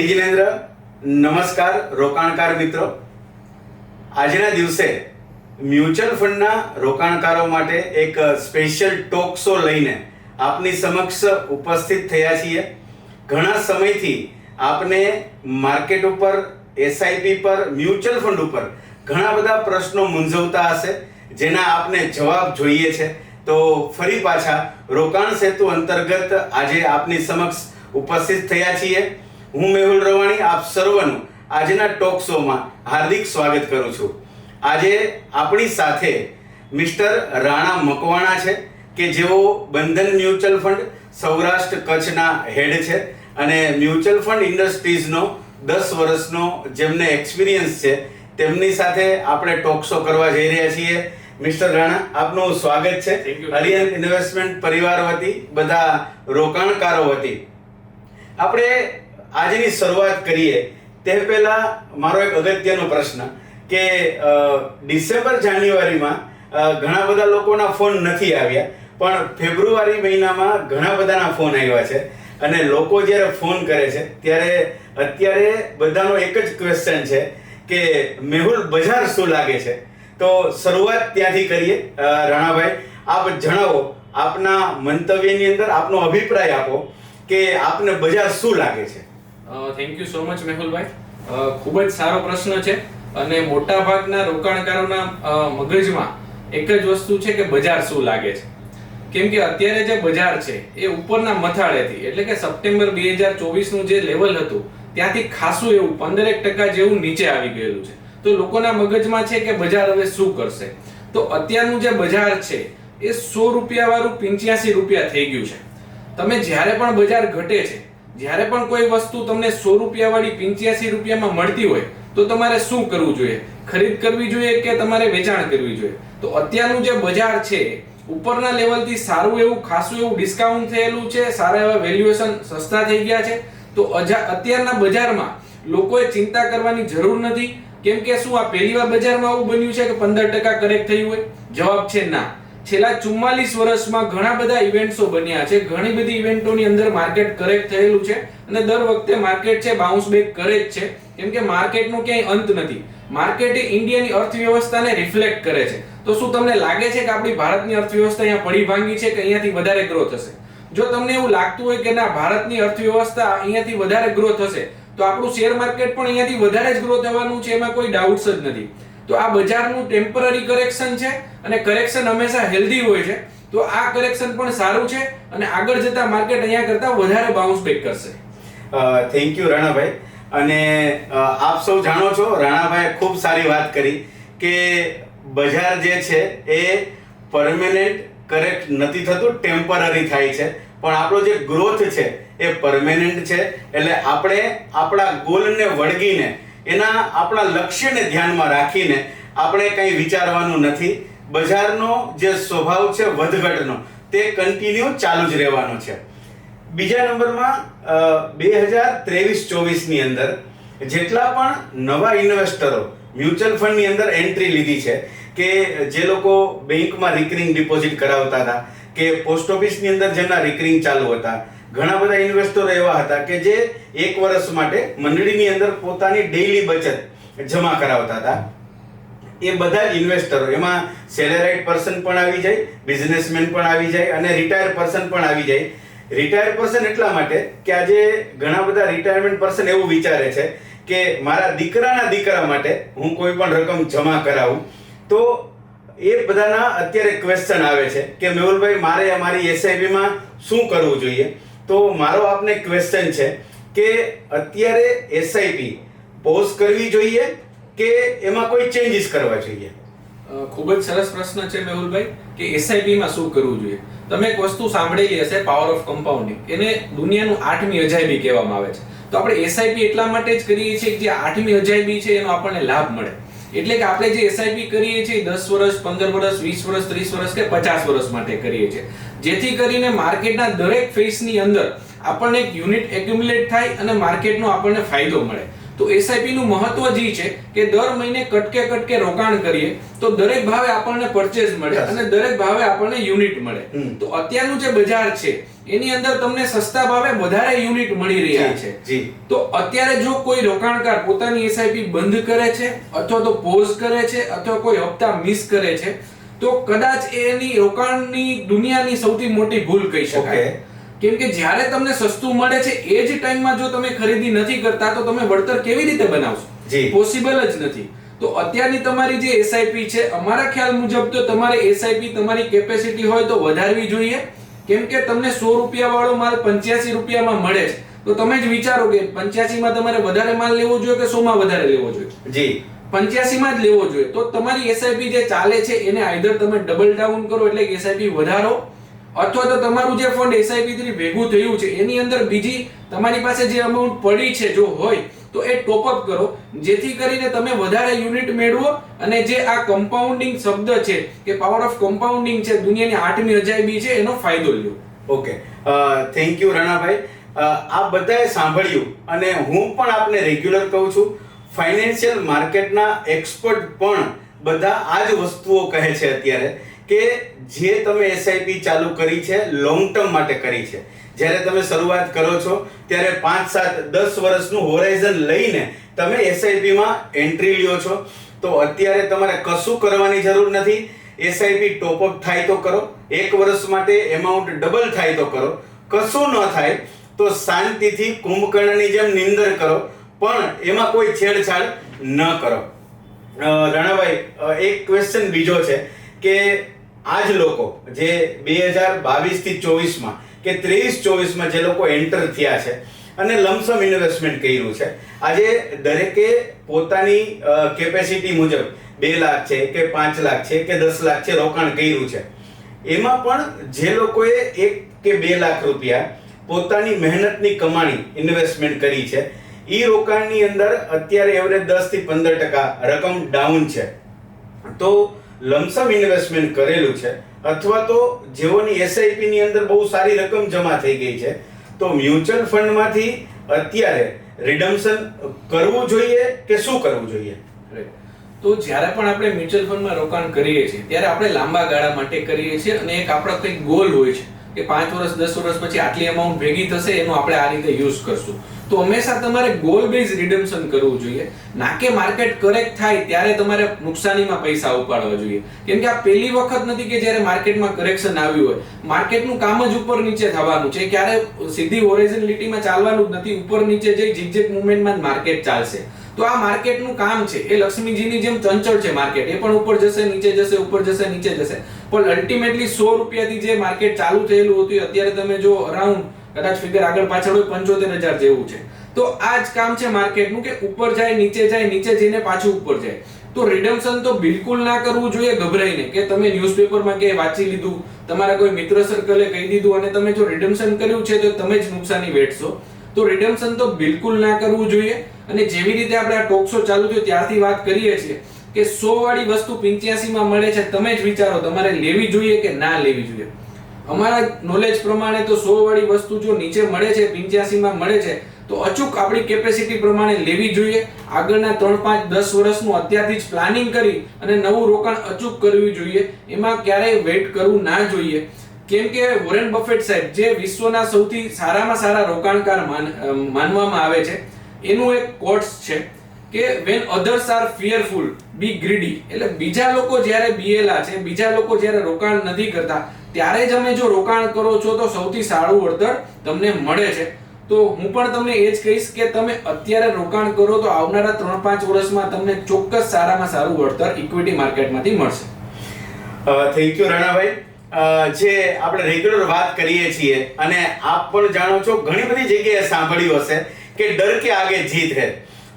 જિનેન્દ્ર, નમસ્કાર રોકાણકાર મિત્રો. આજના દિવસે મ્યુચ્યુઅલ ફંડના રોકાણકારો માટે એક સ્પેશિયલ ટોક શો લઈને આપની સમક્ષ ઉપસ્થિત થયા છીએ. ઘણા સમયથી આપને માર્કેટ ઉપર, એસઆઈપી પર, મ્યુચ્યુઅલ ફંડ ઉપર ઘણા બધા પ્રશ્નો મૂંઝવતા હશે, જેના આપને જવાબ જોઈએ છે. તો ફરી પાછા રોકાણ સેતુ અંતર્ગત આજે આપની સમક્ષ ઉપસ્થિત થયા છીએ. હું મેહુલ રવાણી આપ સર્વનું આજના ટોક શોમાં હાર્દિક સ્વાગત કરું છું. આજે આપણી સાથે મિસ્ટર રાણા મકવાણા છે કે જેઓ બંધન મ્યુચ્યુઅલ ફંડ સૌરાષ્ટ્ર કચ્છના હેડ છે અને મ્યુચ્યુઅલ ફંડ ઇન્ડસ્ટ્રીઝનો 10 વર્ષનો જેમને એક્સપિરિયન્સ છે, તેમની સાથે આપણે ટોક શો કરવા જઈ રહ્યા છીએ. મિસ્ટર રાણા, આપનું સ્વાગત છે અરિયન ઇન્વેસ્ટમેન્ટ પરિવાર વતી, બધા રોકાણકારો વતી. આપણે આજની શરૂઆત કરીએ તે પહેલા મારો એક અગત્યનો પ્રશ્ન કે ડિસેમ્બર જાન્યુઆરીમાં ઘણા બધા લોકોના ફોન નથી આવ્યા, પણ ફેબ્રુઆરી મહિનામાં ઘણા બધાના ફોન આવ્યા છે અને લોકો જ્યારે ફોન કરે છે ત્યારે અત્યારે બધાનો એક જ ક્વેશ્ચન છે કે મેહુલ, બજાર શું લાગે છે? તો શરૂઆત ત્યાંથી કરીએ. રાણાભાઈ, આપ જણાવો, આપના મંતવ્યની અંદર આપનો અભિપ્રાય આપો કે આપને બજાર શું લાગે છે. થેન્ક યુ સો મચ મેહુલભાઈ. ખૂબ જ સારો પ્રશ્ન છે અને મોટા ભાગના રોકાણકારોના મગજમાં એક જ વસ્તુ છે કે બજાર શું લાગે છે. કેમ કે અત્યારે જે બજાર છે એ ઉપરના મથાળેથી, એટલે કે સપ્ટેમ્બર 2024 નું જે લેવલ હતું ત્યાંથી ખાસું એવું 15% જેવું નીચે આવી ગયેલું છે. તો લોકોના મગજમાં છે કે બજાર હવે શું કરશે. તો અત્યારનું જે બજાર છે એ 100 રૂપિયા વાળું 85 રૂપિયા થઈ ગયું છે. તમે જ્યારે પણ બજાર ઘટે છે, જ્યારે પણ કોઈ વસ્તુ તમને 100 રૂપિયા વાળી 85 રૂપિયામાં મળતી હોય તો તમારે શું કરવું જોઈએ? ખરીદ કરવી જોઈએ કે તમારે વેચાણ કરવી જોઈએ? તો અત્યારનું જે બજાર છે ઉપરના લેવલથી સારું એવું ખાસું એવું ડિસ્કાઉન્ટ થયેલું છે, સારા એવા વેલ્યુએશન સસ્તા થઈ ગયા છે. તો અત્યારના બજારમાં લોકોએ ચિંતા કરવાની જરૂર નથી. કેમ કે શું આ પહેલીવાર બજારમાં આવું બન્યું છે કે 15% કરેક્ટ થયું હોય? જવાબ છે ના. છેલ્લા 44 વર્ષમાં ઘણા બધા ઇવેન્ટ્સો બન્યા છે, ઘણી બધી ઇવેન્ટોની અંદર માર્કેટ કરેક્ટ થયેલું છે અને દર વખતે માર્કેટ છે બાઉન્સ બેક કરે જ છે. કેમ કે માર્કેટનો ક્યાંય અંત નથી. માર્કેટ એ ઇન્ડિયાની અર્થવ્યવસ્થાને રિફ્લેક્ટ કરે છે. તો શું તમને લાગે છે કે આપણી ભારતની અર્થવ્યવસ્થા અહીંયા પડી ભાંગી છે કે અહીંયાથી વધારે ગ્રોથ હશે? જો તમને એવું લાગતું હોય કે ના, ભારતની અર્થવ્યવસ્થા અહીંયાથી વધારે ગ્રોથ હશે, તો આપણું શેર માર્કેટ પણ અહીંયાથી વધારે જ ગ્રો થવાનું છે, એમાં કોઈ ડાઉટ્સ જ નથી. તો આ બજારનું ટેમ્પરરી કરેક્શન છે અને કરેક્શન હંમેશા હેલ્ધી હોય છે. તો આ કરેક્શન પણ સારું છે અને આગળ જતા માર્કેટ અહીંયા કરતા વધારે બાઉન્સ બેક કરશે. Thank you Ranabhai. અને આપ સૌ જાણો છો, રાણાભાઈએ ખૂબ સારી વાત કરી કે બજાર જે છે એ પરમેનન્ટ કરેક્ટ નથી થતું, ટેમ્પરરી થાય છે. પણ આપણો જે ગ્રોથ છે એ પરમેનન્ટ છે. એટલે આપણે આપણા ગોલને વળગીને, એના આપણા લક્ષ્યને ધ્યાનમાં રાખીને આપણે કંઈ વિચારવાનું નથી. બજારનો જે સ્વભાવ છે વધઘટનો, તે કન્ટિન્યુ ચાલુ જ રહેવાનો છે. બીજા નંબરમાં 2023-24 ની અંદર જેટલા પણ નવા ઇન્વેસ્ટરો મ્યુચ્યુઅલ ફંડની અંદર એન્ટ્રી લીધી છે, કે જે લોકો બેંકમાં રિકરિંગ ડિપોઝિટ કરાવતા હતા કે પોસ્ટ ઓફિસની અંદર જેમના રિકરિંગ ચાલુ હતા, ઘણા બધા ઇન્વેસ્ટરો એવા હતા કે જે 1 વર્ષ માટે મંડળીની અંદર પોતાની ડેઈલી બચત જમા કરાવતા હતા. એ બધા જ ઇન્વેસ્ટરો, એમાં સેલેરાઇડ પર્સન પણ આવી જાય, બિઝનેસમેન પણ આવી જાય અને રિટાયર પર્સન પણ આવી જાય. રિટાયર પર્સન એટલા માટે કે આજે ઘણા બધા રિટાયરમેન્ટ પર્સન એવું વિચારે છે કે મારા દીકરાના દીકરા માટે હું કોઈ પણ રકમ જમા કરાવું. તો એ બધાના અત્યારે ક્વેશ્ચન આવે છે કે મેહુલભાઈ, મારે અમારી એસઆઈપીમાં શું કરવું જોઈએ? તો મારો આપને ક્વેશ્ચન છે કે અત્યારે એસઆઈપી પોઝ કરવી જોઈએ કે એમાં કોઈ ચેન્જીસ કરવા જોઈએ? ખૂબ જ સરસ પ્રશ્ન છે મેહુલભાઈ કે એસઆઈપી માં શું કરવું જોઈએ. તમે એક વસ્તુ સાંભળેલી હશે, પાવર ઓફ કમ્પાઉન્ડિંગ. એને દુનિયાનું 8મી અજાયબી કહેવામાં આવે છે. તો આપણે એસઆઈપી એટલા માટે જ કરીએ છીએ કે જે 8મી અજાયબી છે એનો આપણને લાભ મળે. એટલે કે આપણે જે એસઆઈપી કરીએ છીએ 10 વર્ષ, 15 વર્ષ, 20 વર્ષ, 30 વર્ષ કે 50 વર્ષ માટે કરીએ છીએ, જેથી કરીને માર્કેટના દરેક ફેઝની અંદર આપણને એક યુનિટ એક્યુમ્યુલેટ થાય અને માર્કેટનો આપણને ફાયદો મળે. તો એસઆઈપી નું મહત્વ જે છે કે દર મહિને કટકે રોકાણ કરીએ તો દરેક ભાવે આપણને પરચેઝ મળે અને દરેક ભાવે આપણને યુનિટ મળે. તો અત્યારનું જે બજાર છે એની અંદર તમને સસ્તા ભાવે વધારે યુનિટ મળી રહ્યા છે. જી તો અત્યારે જો કોઈ રોકાણકાર પોતાની એસઆઈપી બંધ કરે છે અથવા તો પોઝ કરે છે અથવા કોઈ હપ્તા મિસ કરે છે તો કદાચ એની રોકાણની દુનિયાની સૌથી મોટી ભૂલ કહી શકાય. કેમ કે જ્યારે તમને સસ્તું મળે છે એ જ ટાઈમમાં જો તમે ખરીદી નથી કરતા તો તમે વળતર કેવી રીતે બનાવશો? પોસિબલ જ નથી. તો અત્યારની તમારી જે એસઆઈપી છે, અમારા ખ્યાલ મુજબ તો તમારે એસઆઈપી તમારી કેપેસિટી હોય તો વધારવી જોઈએ. કેમ કે તમને 100 રૂપિયા વાળો માલ 85 રૂપિયામાં મળે છે તો તમે જ વિચારો કે 85 માં તમારે વધારે માલ લેવો જોઈએ કે 100 માં વધારે લેવો જોઈએ? જી 85 માં જ લેવો જોઈએ. તો તમારી એસઆઈપી જે ચાલે છે એને આઈધર તમે ડબલ ડાઉન કરો એટલે કે એસઆઈપી વધારો, અથવા તો તમારું જે ફંડ એસઆઈપી થી ભેગું થયું છે એની અંદર બીજી તમારી પાસે જે અમાઉન્ટ પડી છે જો હોય તો એ ટોપ અપ કરો, જેથી કરીને તમે વધારે યુનિટ મેળવો અને જે આ કમ્પાઉન્ડિંગ શબ્દ છે કે પાવર ઓફ કમ્પાઉન્ડિંગ છે, દુનિયાની 8મી અજાયબી છે, એનો ફાયદો લ્યો. Okay, thank you Ranabhai. આ બધાએ સાંભળ્યું અને હું પણ આપને રેગ્યુલર કહું છું, ફાઇનાન્શિયલ માર્કેટના એક્સપર્ટ પણ બધા આ જ વસ્તુઓ કહે છે અત્યારે કે જે તમે એસઆઈપી ચાલુ કરી છે લોંગ ટર્મ માટે કરી છે. જ્યારે તમે શરૂઆત કરો છો ત્યારે 5, 7, 10 વર્ષનું હોરાઇઝન લઈને તમે એસઆઈપીમાં એન્ટ્રી લ્યો છો તો અત્યારે તમારે કશું કરવાની જરૂર નથી. એસઆઈપી ટોપઅપ થાય તો કરો, 1 વર્ષ માટે એમાઉન્ટ ડબલ થાય તો કરો, કશું ન થાય તો શાંતિથી કુંભકર્ણની જેમ નિંદર કરો, પણ એમાં કોઈ છેડછાડ ન કરો. રણાભાઈ, એક ક્વેશ્ચન બીજો છે કે આ જ લોકો જે 2022 થી 24 માં કે 23-24 માં જે લોકો એન્ટર થયા છે અને લમસમ ઇન્વેસ્ટમેન્ટ કર્યું છે, આજે દરેકે પોતાની કેપેસિટી મુજબ 2 લાખ છે કે 5 લાખ છે કે 10 લાખ છે રોકાણ કર્યું છે. એમાં પણ જે લોકોએ 1 કે 2 લાખ રૂપિયા પોતાની મહેનતની કમાણી ઇન્વેસ્ટમેન્ટ કરી છે, ઈ રોકાણની અંદર અત્યારે એવરેજ 10 થી 15% રકમ ડાઉન છે. તો લમસમ ઇન્વેસ્ટમેન્ટ કરેલું છે અથવા તો જેઓની એસઆઈપી ની અંદર બહુ સારી રકમ જમા થઈ ગઈ છે તો મ્યુચ્યુઅલ ફંડમાંથી અત્યારે રિડમ્પશન કરવું જોઈએ કે શું કરવું જોઈએ? તો જ્યારે પણ આપણે મ્યુચ્યુઅલ ફંડમાં રોકાણ કરીએ છીએ ત્યારે આપણે લાંબા ગાળા માટે કરીએ છીએ અને એક આપણો કંઈક ગોલ હોય છે કે 5 વર્ષ 10 વર્ષ પછી આટલી અમાઉન્ટ ભેગી થશે એનો આપણે આ રીતે યુઝ કરશું. તો હંમેશા તમારે ગોલ બેઝ રિડમ્પશન કરવું જોઈએ, ના કે માર્કેટ કરેક્ટ થાય ત્યારે તમારે નુકસાનીમાં પૈસા ઉપાડવા જોઈએ. કેમ કે આ પહેલી વખત નથી કે જ્યારે માર્કેટમાં કરેક્શન આવ્યું હોય. માર્કેટનું કામ જ ઉપર નીચે થવાનું છે, ક્યારે સીધી હોરિઝોન્ટલિટીમાં ચાલવાનું જ નથી. ઉપર નીચે જઈ ઝિગઝેગ મૂવમેન્ટમાં માર્કેટ ચાલશે. તો આ માર્કેટનું કામ છે, એ લક્ષ્મીજીની જેમ ચંચળ છે માર્કેટ, એ પણ ઉપર જશે નીચે જશે, ઉપર જશે નીચે જશે. પણ અલ્ટિમેટલી 100 રૂપિયાથી જે માર્કેટ ચાલુ થયેલું હતું અત્યારે તમે જો અરાઉન્ડ કદાચ ફિગર આગળ પાછળ હોય 75,000 જેવું છે. તો આ જ કામ છે માર્કેટનું કે ઉપર જાય નીચે જાય, નીચે જઈને પાછું ઉપર જાય. તો રિડમ્પશન તો બિલકુલ ના કરવું જોઈએ ગભરાઈને કે તમે ન્યૂઝપેપરમાં કે વાંચી લીધું, તમારા કોઈ મિત્ર સર્કલે કહી દીધું અને તમે જો રિડમ્પશન કર્યું છે તો તમે જ નુકસાની વેઠશો. તો રિડમ્પશન તો બિલકુલ ના કરવું જોઈએ. અને જેવી રીતે આપણે આ ટોક શો ચાલુ થયો ત્યારથી વાત કરીએ છીએ કે 100 વાળી વસ્તુ 85 માં મળે છે, તમે જ વિચારો તમારે લેવી જોઈએ કે ના લેવી જોઈએ. અમારા નોલેજ પ્રમાણે તો 100 વાળી વસ્તુ જો નીચે મળે છે 85 માં મળે છે તો અચૂક આપણી કેપેસિટી પ્રમાણે લેવી જોઈએ. આગળના 3, 5, 10 વર્ષનું અત્યારથી જ પ્લાનિંગ કરી અને નવું રોકાણ અચૂક કરવું જોઈએ. એમાં ક્યારેય વેઇટ કરવું ના જોઈએ. કેમ કે વોરેન બફેટ સાહેબ જે વિશ્વના સૌથી સારામાં સારા રોકાણકાર માનવામાં આવે છે, એનું એક કોટ્સ છે કે when others are fearful be greedy. એટલે બીજા લોકો જ્યારે બીએલા છે, બીજા લોકો જ્યારે રોકાણ નથી કરતા ત્યારે જ અમે જો રોકાણ કરો છો તો સૌથી સારું વળતર તમને મળે છે. તો હું પણ તમને એ જ કહીશ કે તમે અત્યારે રોકાણ કરો તો આવનારા 3-5 વર્ષમાં તમને ચોક્કસ સારામાં સારું વળતર ઇક્વિટી માર્કેટમાંથી મળશે. Thank you Ranabhai. જે આપણે રેગ્યુલર વાત કરીએ છીએ અને આપ પણ જાણો છો, ઘણી બધી જગ્યાએ સાંભળ્યું હશે કે ડર કે આગે જીત હે.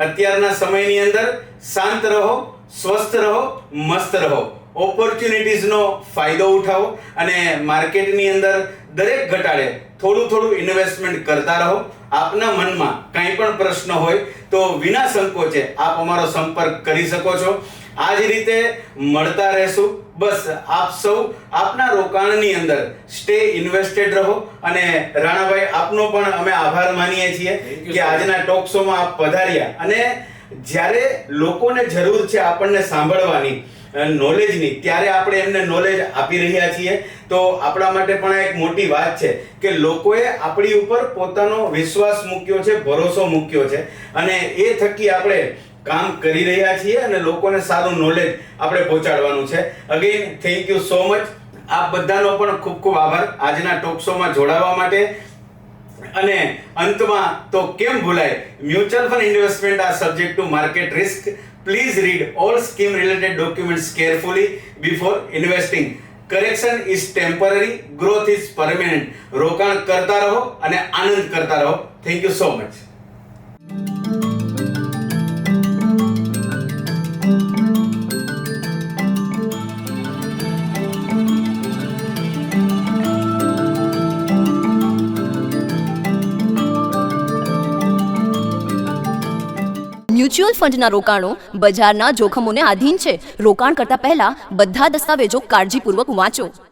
અત્યારના સમયની અંદર શાંત રહો, સ્વસ્થ રહો, મસ્ત રહો, ઓપોર્ચ્યુનિટીઝનો ફાયદો ઉઠાવો અને માર્કેટની અંદર દરેક ઘટાડે થોડું ઇન્વેસ્ટમેન્ટ કરતા રહો. આપના મનમાં કંઈ પણ પ્રશ્ન હોય તો વિના સંકોચે આપ અમારો સંપર્ક કરી શકો છો. આ જ રીતે મળતા રહેશું. બસ આપ સૌ આપના રોકાણની અંદર સ્ટે ઇન્વેસ્ટેડ રહો. અને રાણાભાઈ, આપનો પણ અમે આભાર માનીએ છીએ કે આજના ટોક શોમાં આપ પધાર્યા અને જ્યારે લોકોને જરૂર છે આપણને સાંભળવાની નોલેજની, ત્યારે આપણે એમને નોલેજ આપી રહ્યા છીએ. તો આપણા માટે પણ આ એક મોટી વાત છે કે લોકોએ આપણી ઉપર પોતાનો વિશ્વાસ મૂક્યો છે, ભરોસો મૂક્યો છે, અને એ થકી આપણે કામ કરી રહ્યા છીએ અને લોકોને સારું નોલેજ આપણે પહોંચાડવાનું છે. Again thank you so much. આપ બધાનો પણ ખૂબ ખૂબ આભાર આજના ટોક શોમાં જોડાવા માટે. અને અંતમાં તો કેમ ભૂલાય, mutual fund investment are subject to market risk. Please read all scheme related documents carefully before investing. Correction is temporary, growth is permanent. રોકાણ કરતા રહો અને આનંદ કરતા રહો. Thank you so much. Mutual ફંડના રોકાણો બજારના જોખમોને આધીન છે. રોકાણ કરતા પહેલા બધા દસ્તાવેજો કાળજીપૂર્વક વાંચો.